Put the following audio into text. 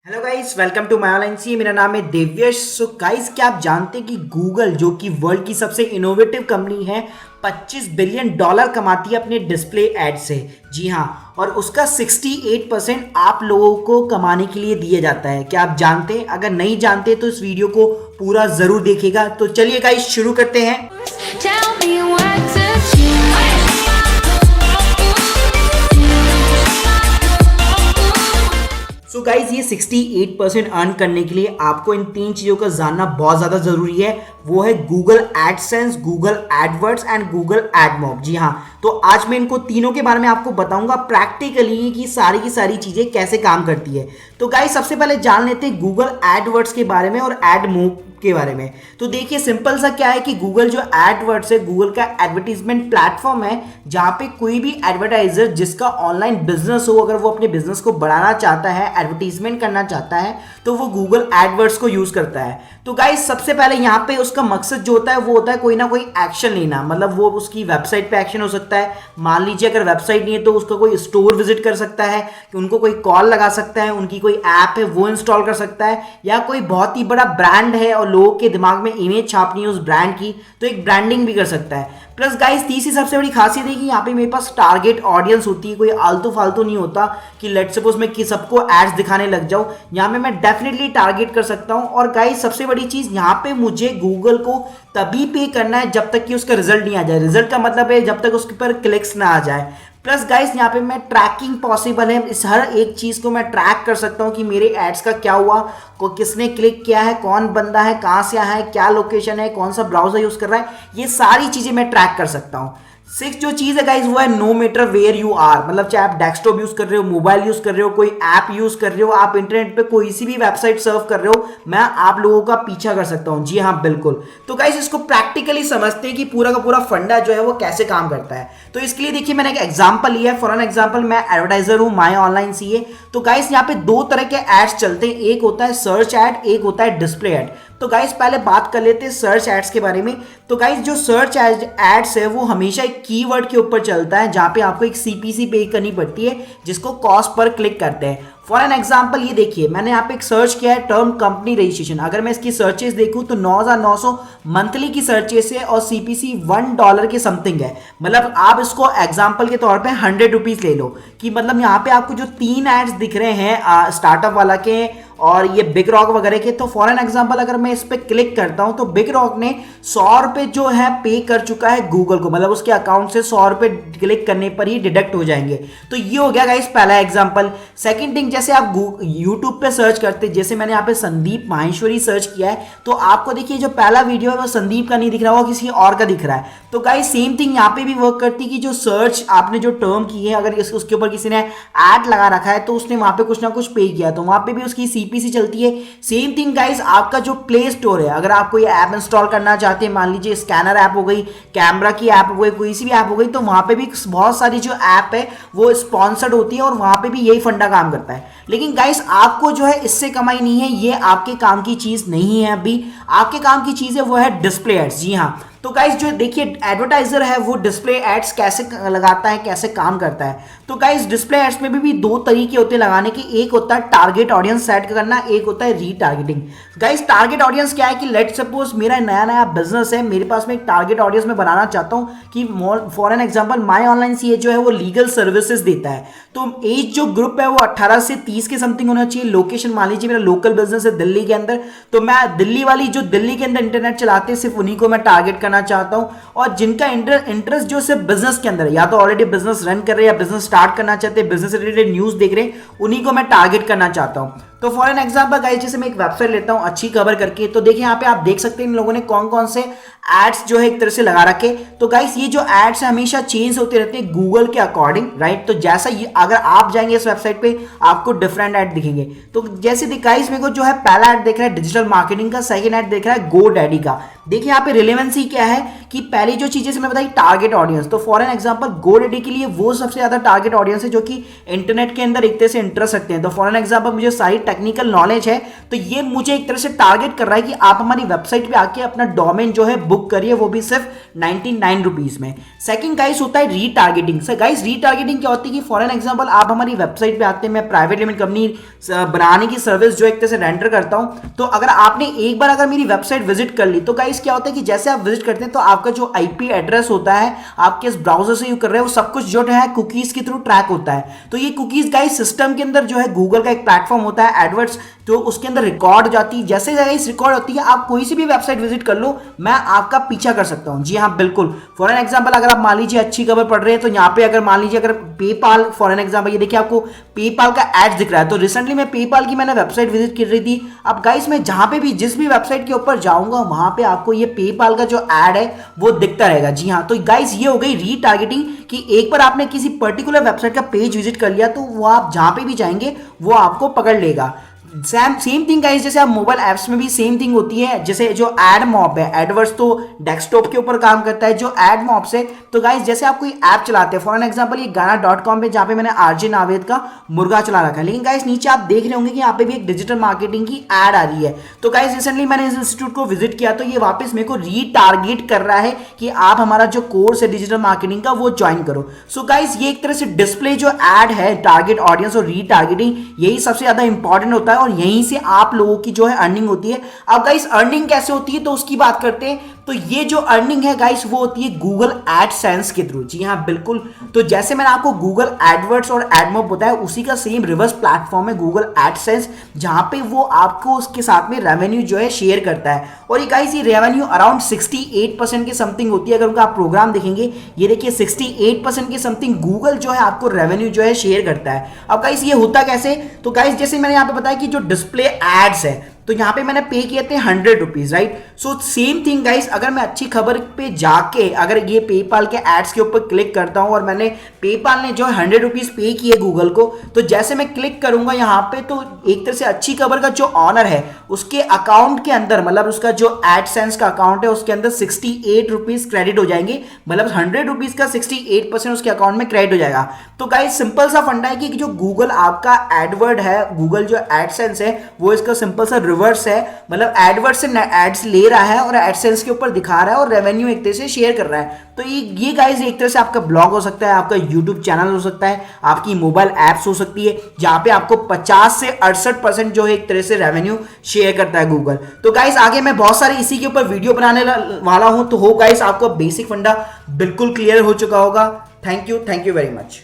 Hello guys, welcome to my online C. मेरा नाम है देव्यश। सो गाइस, क्या आप जानते हैं कि गूगल जो कि वर्ल्ड की सबसे इनोवेटिव कंपनी है, 25 बिलियन डॉलर कमाती है अपने डिस्प्ले एड से। जी हाँ, और उसका 68% आप लोगों को कमाने के लिए दिया जाता है। क्या आप जानते हैं? अगर नहीं जानते तो इस वीडियो को पूरा जरूर देखिएगा। तो चलिए गाइस, शुरू करते हैं। Tell me what to do. So guys, ये 68% अर्न करने के लिए आपको इन तीन चीज़ों का जानना बहुत ज़्यादा ज़रूरी है। वो है Google AdSense, Google AdWords and Google AdMob. जी हाँ, तो आज मैं इनको तीनों के बारे में आपको बताऊंगा प्रैक्टिकली कि सारी की सारी चीज़ें कैसे काम करती है। तो गाइज, सबसे पहले जान लेते हैं गूगल एडवर्ड्स के बारे में और एडमॉब के बारे में। तो देखिए, सिंपल सा क्या है कि गूगल जो एडवर्ड्स है, गूगल का एडवर्टीजमेंट प्लेटफॉर्म है, जहां पे कोई भी एडवर्टाइजर जिसका ऑनलाइन बिजनेस हो, अगर वो अपने बिजनेस को बढ़ाना चाहता है, एडवर्टीजमेंट करना चाहता है, तो वो गूगल एडवर्ड्स को यूज करता है। तो गाइस, सबसे पहले यहाँ पे उसका मकसद जो होता है वो होता है कोई ना कोई एक्शन लेना। मतलब वो उसकी वेबसाइट पे एक्शन हो सकता है। मान लीजिए अगर वेबसाइट नहीं है तो उसका कोई स्टोर विजिट कर सकता है, कि उनको कोई कॉल लगा सकता है, उनकी कोई ऐप है वो इंस्टॉल कर सकता है, या कोई बहुत ही बड़ा ब्रांड है और लोगों के दिमाग में इमेज छापनी है उस ब्रांड की, तो एक ब्रांडिंग भी कर सकता है। प्लस गाइस, तीसरी सबसे बड़ी खासियत है कि यहाँ पे मेरे पास टारगेट ऑडियंस होती है। कोई आलतू फालतू नहीं होता कि लेट सपोज मैं कि सबको एड्स दिखाने लग जाऊँ। यहाँ पे मैं डेफिनेटली टारगेट कर सकता हूँ। और गाइस, सबसे बड़ी चीज़ यहाँ पे मुझे गूगल को तभी पे करना है जब तक कि उसका रिजल्ट नहीं आ जाए। रिजल्ट का मतलब है जब तक उसके पर क्लिक्स ना आ जाए। प्लस गाइस, यहाँ पे मैं ट्रैकिंग पॉसिबल है। इस हर एक चीज़ को मैं ट्रैक कर सकता हूँ कि मेरे एड्स का क्या हुआ, को किसने क्लिक किया है, कौन बंदा है, कहाँ से आया है, क्या लोकेशन है, कौन सा ब्राउजर यूज़ कर रहा है, ये सारी चीज़ें मैं ट्रैक कर सकता हूँ। सिक्स जो चीज़ है गाइज वो है no matter where you are. मतलब चाहे आप डेस्कटॉप यूज़ कर रहे हो, मोबाइल यूज़ कर रहे हो, कोई ऐप यूज़ कर रहे हो, आप इंटरनेट पे कोई सी भी वेबसाइट सर्व कर रहे हो, मैं आप लोगों का पीछा कर सकता हूँ। जी हाँ, बिल्कुल। तो गाइज, इसको प्रैक्टिकली समझते हैं कि पूरा का पूरा फंडा जो है वो कैसे काम करता है। तो इसके लिए देखिए, मैंने एक एग्जाम्पल लिया है। फॉर एन एग्जाम्पल, मैं एडवर्टाइजर हूँ माय ऑनलाइन सीए। तो गाइज, यहाँ पे दो तरह के एड्स चलते हैं। एक होता है सर्च एड, एक होता है डिस्प्ले एड। तो गाइस, पहले बात कर लेते हैं सर्च एड्स के बारे में। तो गाइस, जो सर्च एड्स है वो हमेशा एक कीवर्ड के ऊपर चलता है, जहां पे आपको एक सीपीसी पे करनी पड़ती है, जिसको कॉस्ट पर क्लिक करते हैं। फॉर एन एग्जाम्पल, ये देखिए, मैंने यहाँ पे एक सर्च किया है टर्म कंपनी रजिस्ट्रेशन। अगर मैं इसकी सर्चेस देखूँ तो 9,900 मंथली की सर्चेस है और सीपीसी $1 के समथिंग है। मतलब आप इसको एग्जाम्पल के तौर पे 100 रुपीज ले लो, कि मतलब यहाँ पे आपको जो तीन एड्स दिख रहे हैं स्टार्टअप वाला के और ये बिग रॉक वगैरह के, तो फॉर एन एग्जाम्पल अगर मैं इस पर क्लिक करता हूं तो बिग रॉक ने 100 रुपए जो है पे कर चुका है गूगल को। मतलब उसके अकाउंट से 100 रुपए क्लिक करने पर ही डिडक्ट हो जाएंगे। तो ये हो गया गाइस पहला एग्जाम्पल। सेकंड थिंग, जैसे आप यूट्यूब पे सर्च करते, जैसे मैंने यहाँ पे संदीप माहेश्वरी सर्च किया है, तो आपको देखिए जो पहला वीडियो है वो संदीप का नहीं दिख रहा होगा, किसी और का दिख रहा है। तो गाइस, सेम थिंग यहाँ पे भी वर्क करती है कि जो सर्च आपने जो टर्म की है, अगर उसके ऊपर किसी ने ऐड लगा रखा है तो उसने वहां पे कुछ ना कुछ पे किया, तो वहां पे भी उसकी सीपीसी चलती है। सेम थिंग गाइस, आपका जो प्ले स्टोर है, अगर आप कोई ऐप इंस्टॉल करना चाहते हैं, मान लीजिए स्कैनर ऐप हो गई, कैमरा की ऐप हो गई, कोई सी भी ऐप हो गई, तो वहां पे भी बहुत सारी जो ऐप है वो स्पॉन्सर्ड होती है और वहां पे भी यही फंडा काम करता है। लेकिन गाइस, आपको जो है इससे कमाई नहीं है, ये आपके काम की चीज नहीं है। अभी आपके काम की चीज है वो है डिस्प्ले एड्स। जी हाँ, तो गाइस, जो देखिए एडवर्टाइजर है वो डिस्प्ले एड्स कैसे लगाता है, कैसे काम करता है। तो गाइस, डिस्प्ले एड्स में भी दो तरीके होते हैं लगाने के। एक होता है टारगेट ऑडियंस सेट करना, एक होता है रीटारगेटिंग। गाइस, टारगेट ऑडियंस क्या है कि लेट सपोज मेरा नया नया बिजनेस है, मेरे पास में एक टारगेट ऑडियंस में बनाना चाहता हूं कि for an example my online CA जो है वो लीगल सर्विसेज देता है। तो एज जो ग्रुप है वो 18 से 30 के समथिंग होना चाहिए। लोकेशन, मान लीजिए मेरा लोकल बिजनेस है दिल्ली के अंदर, तो मैं दिल्ली वाली जो दिल्ली के अंदर इंटरनेट चलाते हैं सिर्फ उन्हीं को मैं टारगेट करना चाहता हूं। और जिनका इंटरेस्ट जो सिर्फ बिजनेस के अंदर है, या तो ऑलरेडी बिजनेस रन कर रहे हैं या बिजनेस स्टार्ट करना चाहते हैं, बिजनेस रिलेटेड न्यूज देख रहे हैं, उन्हीं को मैं टारगेट करना चाहता हूं। तो फॉर एन एग्जांपल गाइस, जैसे मैं एक वेबसाइट लेता हूं अच्छी खबर करके, तो देखिए यहाँ पे आप देख सकते हैं इन लोगों ने कौन कौन से एड्स जो है एक तरह से लगा रखे। तो गाइस, ये जो एड्स है हमेशा चेंज होते रहते हैं गूगल के अकॉर्डिंग, राइट। तो जैसा ये अगर आप जाएंगे इस वेबसाइट पे आपको डिफरेंट एड दिखेंगे। तो जैसे गाइस, मेरे को जो है पहला एड देख रहा है डिजिटल मार्केटिंग का, सेकंड एड देख रहा है गो डैडी का। देखिए यहाँ पे रिलेवेंसी क्या है कि पहली जो चीजें मैं बताई टारगेट ऑडियंस, तो for an example Go Daddy के लिए वो सबसे ज्यादा टारगेट ऑडियंस है जो कि इंटरनेट के अंदर एक तरह से इंटरेस्ट रखते हैं। तो फॉर एन एग्जांपल मुझे सारी टेक्निकल नॉलेज है, तो ये मुझे एक तरह से टारगेट कर रहा है कि आप हमारी वेबसाइट पे आके अपना डोमेन जो है बुक करिए, वो भी सिर्फ 99 रुपीज में। सेकंड गाइस होता है रीटारगेटिंग। सर गाइस रीटारगेटिंग क्या होती है कि फॉर एन एग्जांपल आप हमारी वेबसाइट पे आते हैं, मैं प्राइवेट लिमिटेड कंपनी बनाने की सर्विस जो एक तरह से रेंडर करता हूं, तो अगर आपने एक बार अगर मेरी वेबसाइट विजिट कर ली, तो गाइस क्या होता है कि जैसे आप विजिट करते हैं तो आपका जो आईपी एड्रेस होता है, आप किस ब्राउजर से यूज कर रहे हो, वो सब कुछ जो है कुकीज के थ्रू ट्रैक होता है। तो ये कुकीज गाइस सिस्टम के अंदर जो है गूगल का एक प्लेटफॉर्म होता है एडवर्ड्स, तो उसके अंदर रिकॉर्ड हो जाती है। जैसे गाइस रिकॉर्ड होती है, आप कोई सी भी वेबसाइट विजिट कर लो, मैं आपका पीछा कर सकता हूं। जी हाँ बिल्कुल। फॉर एन एग्जांपल अगर आप मान लीजिए अच्छी खबर पढ़ रहे हैं, तो यहाँ पे अगर मान लीजिए अगर पेपाल फॉर एन एग्जांपल, ये देखिए आपको पेपाल का एड दिख रहा है, तो रिसेंटली मैं पेपाल की मैंने वेबसाइट विजिट कर रही थी। अब गाइस मैं जहां पे भी जिस भी वेबसाइट के ऊपर जाऊंगा, वहां पे आपको ये पेपाल का जो एड है वो दिखता रहेगा। जी हाँ, तो गाइस ये हो गई रीटारगेटिंग कि एक बार आपने किसी पर्टिकुलर वेबसाइट का पेज विजिट कर लिया, तो वो आप जहां पे भी जाएंगे वो आपको पकड़ लेगा। सेम थिंग गाइस, जैसे आप मोबाइल ऐप्स में भी सेम थिंग होती है। जैसे जो एड मॉप है, एडवर्ड्स तो डेस्कटॉप के ऊपर काम करता है, जो एड मॉप से, तो गाइस जैसे आप कोई ऐप चलाते हैं, फॉर एन एग्जांपल ये गाना.com पे, जहां पे मैंने आरजे नावेद का मुर्गा चला रखा है, लेकिन गाइस नीचे आप देख रहे होंगे कि यहाँ पे भी एक डिजिटल मार्केटिंग की एड आ रही है। तो गाइस रिसेंटली मैंने इस इंस्टीट्यूट को विजिट किया, तो ये वापस मेरे को रीटारगेट कर रहा है कि आप हमारा जो कोर्स है डिजिटल मार्केटिंग का वो ज्वाइन करो। सो गाइस ये एक तरह से डिस्प्ले जो एड है, टारगेट ऑडियंस और रीटारगेटिंग, यही सबसे ज्यादा इंपॉर्टेंट होता है, और यहीं से आप लोगों की जो है अर्निंग होती है। अब गाइस अर्निंग कैसे होती है, तो उसकी बात करते हैं। तो ये जो अर्निंग है गाइस, वो होती है गूगल एडसेंस के थ्रू। जी हाँ बिल्कुल। तो जैसे मैंने आपको गूगल एडवर्ड्स और एडमॉप बताया, उसी का सेम रिवर्स प्लेटफॉर्म है गूगल एडसेंस, जहां पे वो आपको उसके साथ में रेवेन्यू जो है शेयर करता है। और ये गाइस ये रेवेन्यू अराउंड 68% के समथिंग होती है। अगर उनका आप प्रोग्राम देखेंगे, ये देखिए 68% के समथिंग गूगल जो है आपको रेवेन्यू जो है शेयर करता है। अब गाइस ये होता कैसे, तो गाइस जैसे मैंने यहाँ पे बताया कि जो डिस्प्ले एड्स है, तो यहां पे मैंने पे किए थे 100 rupees, right. So same thing guys, अगर मैं अच्छी खबर पे जाके अगर ये पेपाल के एड्स के ऊपर क्लिक करता हूं, और मैंने पेपाल ने जो 100 रुपीज पे किए गूगल को, तो जैसे मैं क्लिक करूंगा यहां पे, तो एक तरह से अच्छी खबर का जो ऑनर है उसके अकाउंट के अंदर, मतलब उसका जो एडसेंस का अकाउंट है उसके अंदर 68 रुपीज क्रेडिट हो जाएंगे। मतलब 100 रुपीज का 68% उसके अकाउंट में क्रेडिट हो जाएगा। तो गाइस सिंपल सा फंडा है कि जो गूगल आपका एडवर्ड है, गूगल जो एडसेंस है, वो इसका सिंपल सा रिवर्स है। मतलब एडवर्ड से एड्स ले रहा है और एडसेंस के ऊपर दिखा रहा है और रेवेन्यू एक तरह से शेयर कर रहा है। तो ये गाइस एक तरह से आपका ब्लॉग हो सकता है, आपका यूट्यूब चैनल हो सकता है, आपकी मोबाइल ऐप्स हो सकती है, जहां पे आपको 50 से 68% जो है एक तरह से रेवेन्यू शेयर करता है गूगल। तो गाइस आगे मैं बहुत सारे इसी के ऊपर वीडियो बनाने वाला हूं, तो हो गाइस आपको बेसिक फंडा बिल्कुल क्लियर हो चुका होगा। Thank you very much.